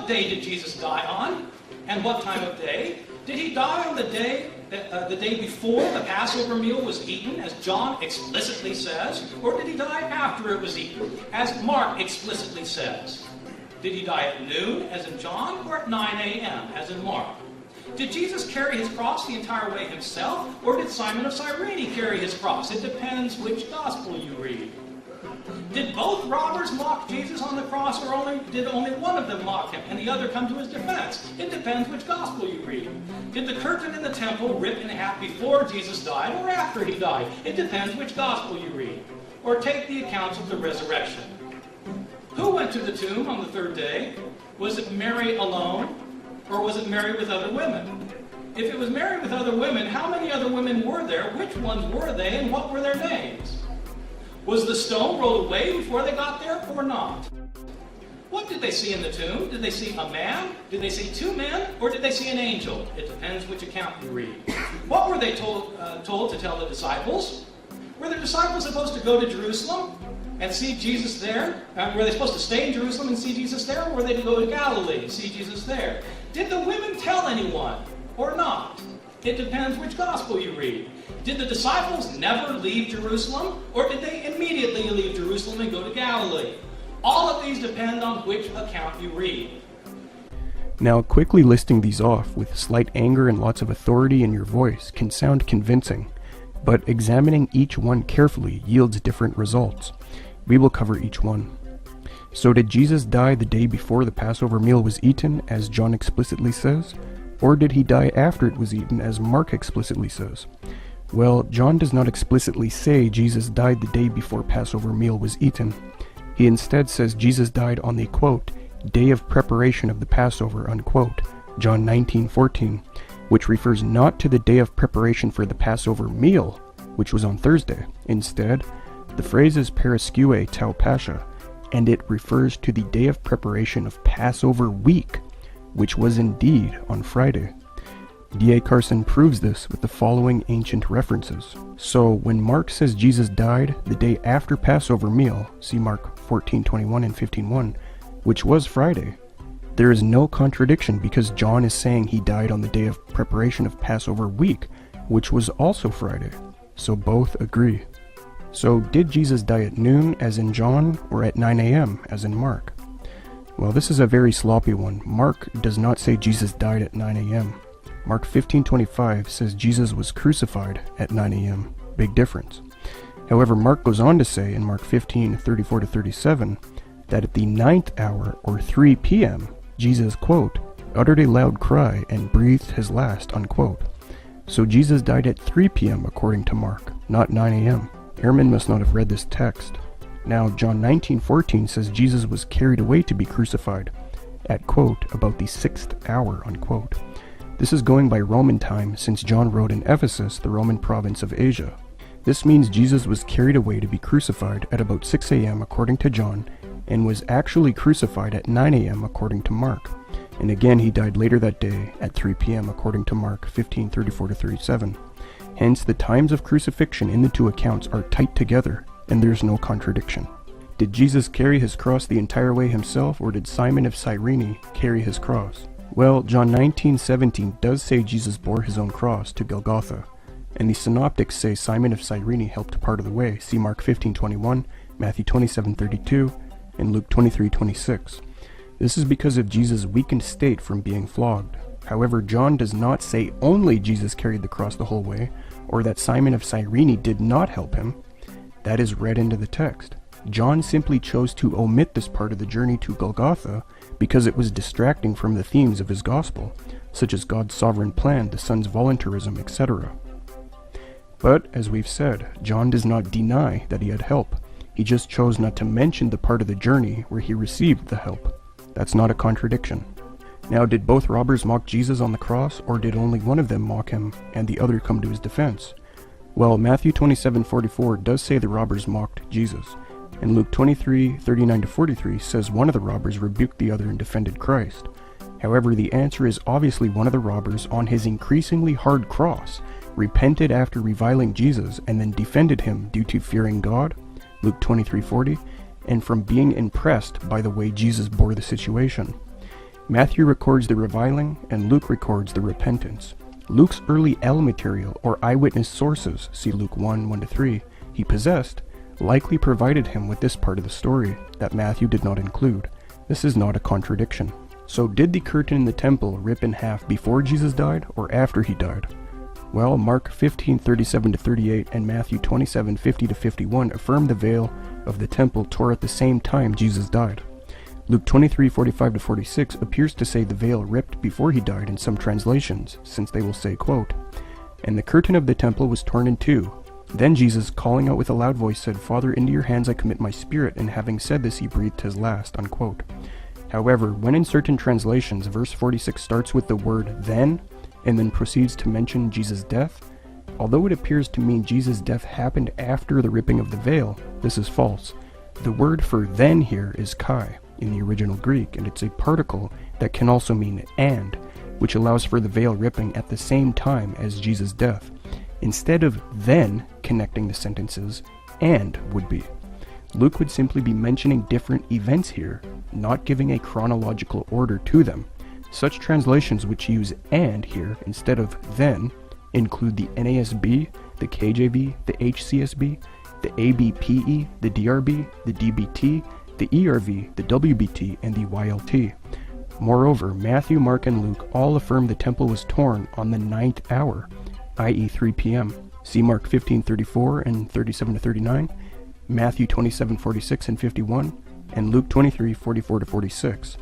What day did Jesus die on? And what time of day? Did he die on the day before the Passover meal was eaten, as John explicitly says? Or did he die after it was eaten, as Mark explicitly says? Did he die at noon, as in John, or at 9 a.m., as in Mark? Did Jesus carry his cross the entire way himself, or did Simon of Cyrene carry his cross? It depends which gospel you read. Did both robbers mock Jesus on the cross, or did only one of them mock him and the other come to his defense? It depends which gospel you read. Did the curtain in the temple rip in half before Jesus died or after he died? It depends which gospel you read. Or take the accounts of the resurrection. Who went to the tomb on the third day? Was it Mary alone, or was it Mary with other women? If it was Mary with other women, how many other women were there? Which ones were they, and what were their names? Was the stone rolled away before they got there, or not? What did they see in the tomb? Did they see a man? Did they see two men? Or did they see an angel? It depends which account you read. What were they told to tell the disciples? Were the disciples supposed to go to Jerusalem and see Jesus there? Were they supposed to stay in Jerusalem and see Jesus there? Or were they to go to Galilee and see Jesus there? Did the women tell anyone, or not? It depends which gospel you read. Did the disciples never leave Jerusalem, or did they immediately leave Jerusalem and go to Galilee? All of these depend on which account you read. Now, quickly listing these off with slight anger and lots of authority in your voice can sound convincing, but examining each one carefully yields different results. We will cover each one. So did Jesus die the day before the Passover meal was eaten, as John explicitly says? Or did he die after it was eaten, as Mark explicitly says? Well, John does not explicitly say Jesus died the day before Passover meal was eaten. He instead says Jesus died on the, quote, day of preparation of the Passover, unquote, John 19:14, which refers not to the day of preparation for the Passover meal, which was on Thursday. Instead, the phrase is periskue tau pascha, and it refers to the day of preparation of Passover week, which was indeed on Friday. D.A. Carson proves this with the following ancient references. So, when Mark says Jesus died the day after Passover meal, see Mark 14:21 and 15:1, which was Friday, there is no contradiction because John is saying he died on the day of preparation of Passover week, which was also Friday. So both agree. So did Jesus die at noon, as in John, or at 9 a.m., as in Mark? Well, this is a very sloppy one. Mark does not say Jesus died at 9 a.m. Mark 15:25 says Jesus was crucified at 9 a.m. Big difference. However, Mark goes on to say in Mark 15:34-37 that at the 9th hour, or 3 p.m., Jesus, quote, uttered a loud cry and breathed his last, unquote. So Jesus died at 3 p.m. according to Mark, not 9 a.m. Ehrman must not have read this text. Now, John 19:14 says Jesus was carried away to be crucified at, quote, about the 6th hour, unquote. This is going by Roman time, since John wrote in Ephesus, the Roman province of Asia. This means Jesus was carried away to be crucified at about 6 a.m. according to John, and was actually crucified at 9 a.m. according to Mark. And again, he died later that day at 3 p.m. according to Mark 15:34-37. Hence, the times of crucifixion in the two accounts are tight together, and there's no contradiction. Did Jesus carry his cross the entire way himself, or did Simon of Cyrene carry his cross? Well, John 19:17 does say Jesus bore his own cross to Golgotha, and the synoptics say Simon of Cyrene helped part of the way, see Mark 15:21, Matthew 27:32, and Luke 23:26. This is because of Jesus' weakened state from being flogged. However, John does not say only Jesus carried the cross the whole way, or that Simon of Cyrene did not help him. That is read into the text. John simply chose to omit this part of the journey to Golgotha because it was distracting from the themes of his gospel, such as God's sovereign plan, the Son's voluntarism, etc. But, as we've said, John does not deny that he had help. He just chose not to mention the part of the journey where he received the help. That's not a contradiction. Now, did both robbers mock Jesus on the cross, or did only one of them mock him and the other come to his defense? Well, Matthew 27:44 does say the robbers mocked Jesus, and Luke 23:39-43 says one of the robbers rebuked the other and defended Christ. However, the answer is obviously one of the robbers on his increasingly hard cross repented after reviling Jesus and then defended him due to fearing God, Luke 23:40, and from being impressed by the way Jesus bore the situation. Matthew records the reviling, and Luke records the repentance. Luke's early L material, or eyewitness sources, see Luke 1:1-3, he possessed, likely provided him with this part of the story that Matthew did not include. This is not a contradiction. So did the curtain in the temple rip in half before Jesus died, or after he died? Well, Mark 15:37-38 and Matthew 27:50-51 affirm the veil of the temple tore at the same time Jesus died. Luke 23:45-46 appears to say the veil ripped before he died in some translations, since they will say, quote, "And the curtain of the temple was torn in two. Then Jesus, calling out with a loud voice, said, 'Father, into your hands I commit my spirit,' and having said this, he breathed his last," unquote. However, when in certain translations, verse 46 starts with the word then, and then proceeds to mention Jesus' death, although it appears to mean Jesus' death happened after the ripping of the veil, this is false. The word for then here is kai in the original Greek, and it's a particle that can also mean and, which allows for the veil ripping at the same time as Jesus' death. Instead of then connecting the sentences, and would be. Luke would simply be mentioning different events here, not giving a chronological order to them. Such translations which use and here instead of then include the NASB, the KJV, the HCSB, the ABPE, the DRB, the DBT, the ERV, the WBT, and the YLT. Moreover, Matthew, Mark, and Luke all affirm the temple was torn on the 9th hour, i.e. 3 p.m. See Mark 15:34 and 37-39, Matthew 27:46 and 51, and Luke 23:44-46.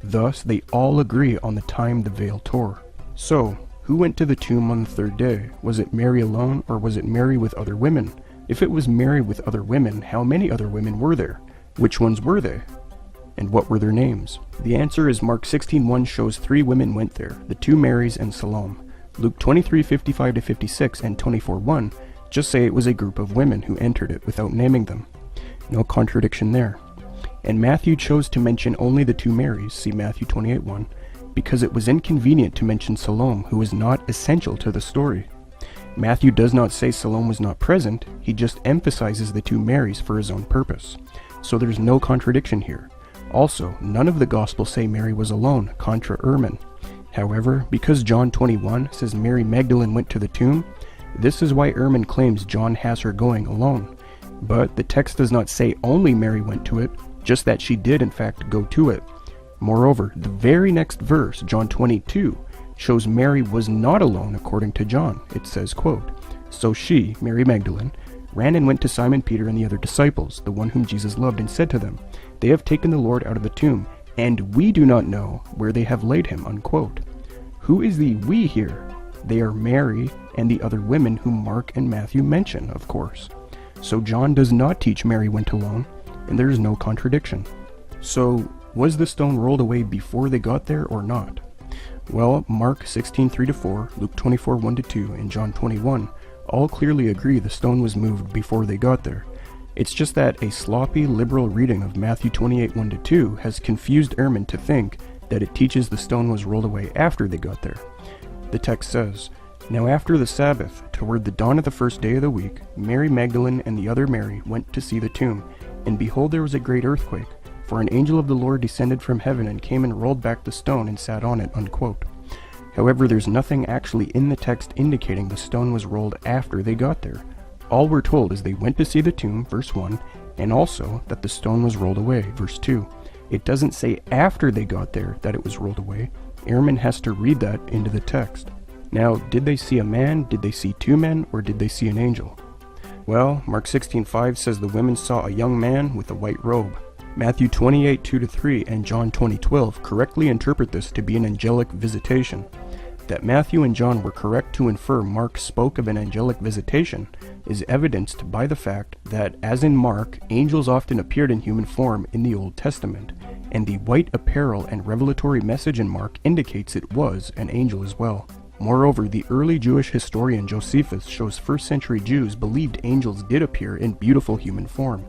Thus, they all agree on the time the veil tore. So, who went to the tomb on the third day? Was it Mary alone, or was it Mary with other women? If it was Mary with other women, how many other women were there? Which ones were they? And what were their names? The answer is Mark 16:1 shows 3 women went there, the 2 Marys and Salome. Luke 23:55-56 and 24:1 just say it was a group of women who entered it without naming them. No contradiction there. And Matthew chose to mention only the 2 Marys, see Matthew 28:1, because it was inconvenient to mention Salome, who was not essential to the story. Matthew does not say Salome was not present, he just emphasizes the 2 Marys for his own purpose. So there's no contradiction here. Also, none of the Gospels say Mary was alone, contra Ehrman. However, because John 21 says Mary Magdalene went to the tomb, this is why Ehrman claims John has her going alone. But the text does not say only Mary went to it, just that she did in fact go to it. Moreover, the very next verse, John 22, shows Mary was not alone according to John. It says, quote, "So she, Mary Magdalene, ran and went to Simon Peter and the other disciples, the one whom Jesus loved, and said to them, 'They have taken the Lord out of the tomb, and we do not know where they have laid him,'" unquote. Who is the we here? They are Mary and the other women whom Mark and Matthew mention, of course. So John does not teach Mary went alone, and there is no contradiction. So, was the stone rolled away before they got there or not? Well, Mark 16:3-4, Luke 24:1-2, and John 21 all clearly agree the stone was moved before they got there. It's just that a sloppy liberal reading of Matthew 28:1-2 has confused Ehrman to think that it teaches the stone was rolled away after they got there. The text says, "Now after the Sabbath, toward the dawn of the first day of the week, Mary Magdalene and the other Mary went to see the tomb, and behold there was a great earthquake, for an angel of the Lord descended from heaven and came and rolled back the stone and sat on it," unquote. However, there's nothing actually in the text indicating the stone was rolled after they got there. All we're told is they went to see the tomb, verse 1, and also that the stone was rolled away, verse 2. It doesn't say after they got there that it was rolled away. Ehrman has to read that into the text. Now, did they see a man, did they see 2 men, or did they see an angel? Well, Mark 16:5 says the women saw a young man with a white robe. Matthew 28:2-3 and John 20:12 correctly interpret this to be an angelic visitation. That Matthew and John were correct to infer Mark spoke of an angelic visitation is evidenced by the fact that, as in Mark, angels often appeared in human form in the Old Testament, and the white apparel and revelatory message in Mark indicates it was an angel as well. Moreover, the early Jewish historian Josephus shows first-century Jews believed angels did appear in beautiful human form.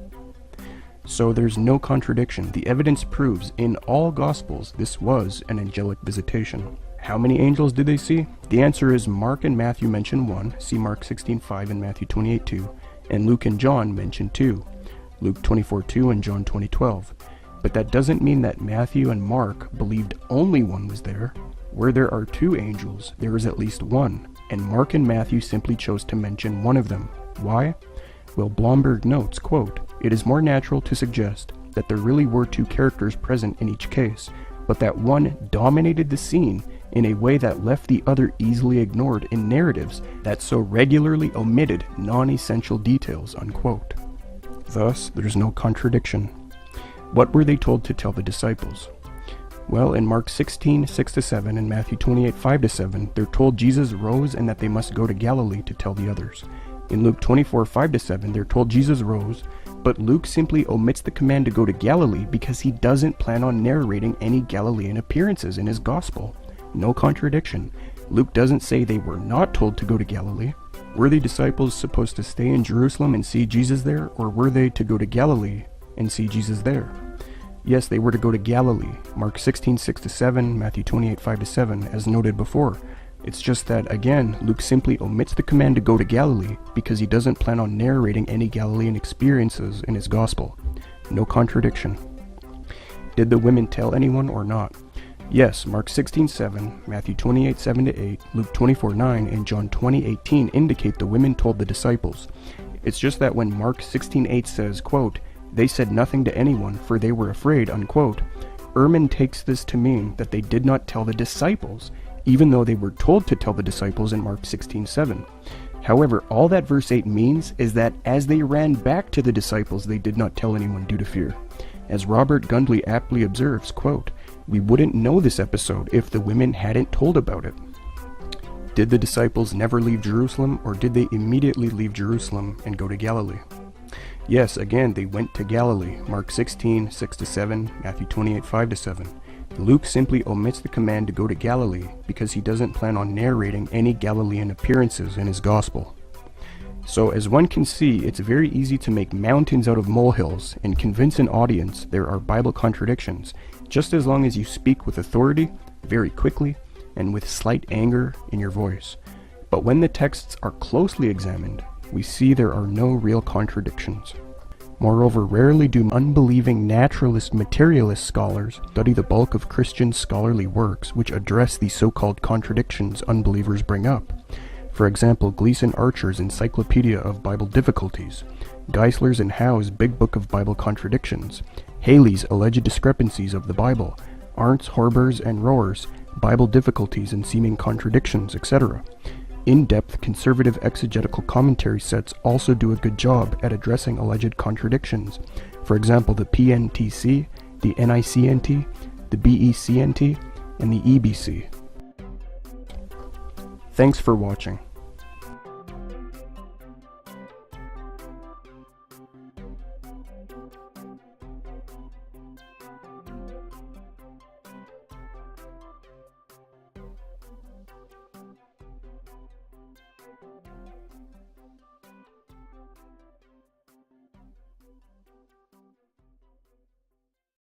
So there's no contradiction. The evidence proves in all Gospels this was an angelic visitation. How many angels did they see? The answer is Mark and Matthew mention 1, see Mark 16:5 and Matthew 28:2, and Luke and John mention 2, Luke 24:2 and John 20:12. But that doesn't mean that Matthew and Mark believed only one was there. Where there are two angels, there is at least one, and Mark and Matthew simply chose to mention one of them. Why? Well, Blomberg notes, quote, "It is more natural to suggest that there really were two characters present in each case, but that one dominated the scene in a way that left the other easily ignored in narratives that so regularly omitted non-essential details," unquote. Thus, there's no contradiction. What were they told to tell the disciples? Well, in Mark 16, 6-7 and Matthew 28, 5-7, they're told Jesus rose and that they must go to Galilee to tell the others. In Luke 24, 5-7, they're told Jesus rose, but Luke simply omits the command to go to Galilee because he doesn't plan on narrating any Galilean appearances in his gospel. No contradiction. Luke doesn't say they were not told to go to Galilee. Were the disciples supposed to stay in Jerusalem and see Jesus there, or were they to go to Galilee and see Jesus there? Yes, they were to go to Galilee, Mark 16, 6-7, Matthew 28, 5-7, as noted before. It's just that, again, Luke simply omits the command to go to Galilee because he doesn't plan on narrating any Galilean experiences in his gospel. No contradiction. Did the women tell anyone or not? Yes, Mark 16:7, Matthew 28:7-8, Luke 24:9, and John 20:18 indicate the women told the disciples. It's just that when Mark 16:8 says, quote, "They said nothing to anyone, for they were afraid," unquote, Ehrman takes this to mean that they did not tell the disciples, even though they were told to tell the disciples in Mark 16:7. However, all that verse 8 means is that as they ran back to the disciples, they did not tell anyone due to fear. As Robert Gundley aptly observes, quote, "We wouldn't know this episode if the women hadn't told about it." Did the disciples never leave Jerusalem, or did they immediately leave Jerusalem and go to Galilee? Yes, again, they went to Galilee, Mark 16, 6-7, Matthew 28, 5-7. Luke simply omits the command to go to Galilee because he doesn't plan on narrating any Galilean appearances in his gospel. So as one can see, it's very easy to make mountains out of molehills and convince an audience there are Bible contradictions, just as long as you speak with authority, very quickly, and with slight anger in your voice. But when the texts are closely examined, we see there are no real contradictions. Moreover, rarely do unbelieving naturalist materialist scholars study the bulk of Christian scholarly works which address the so-called contradictions unbelievers bring up. For example, Gleason Archer's Encyclopedia of Bible Difficulties, Geisler's and Howe's Big Book of Bible Contradictions, Haley's Alleged Discrepancies of the Bible, Arndt's, Horber's, and Rohr's Bible Difficulties and Seeming Contradictions, etc. In-depth conservative exegetical commentary sets also do a good job at addressing alleged contradictions. For example, the PNTC, the NICNT, the BECNT, and the EBC. Thanks for watching.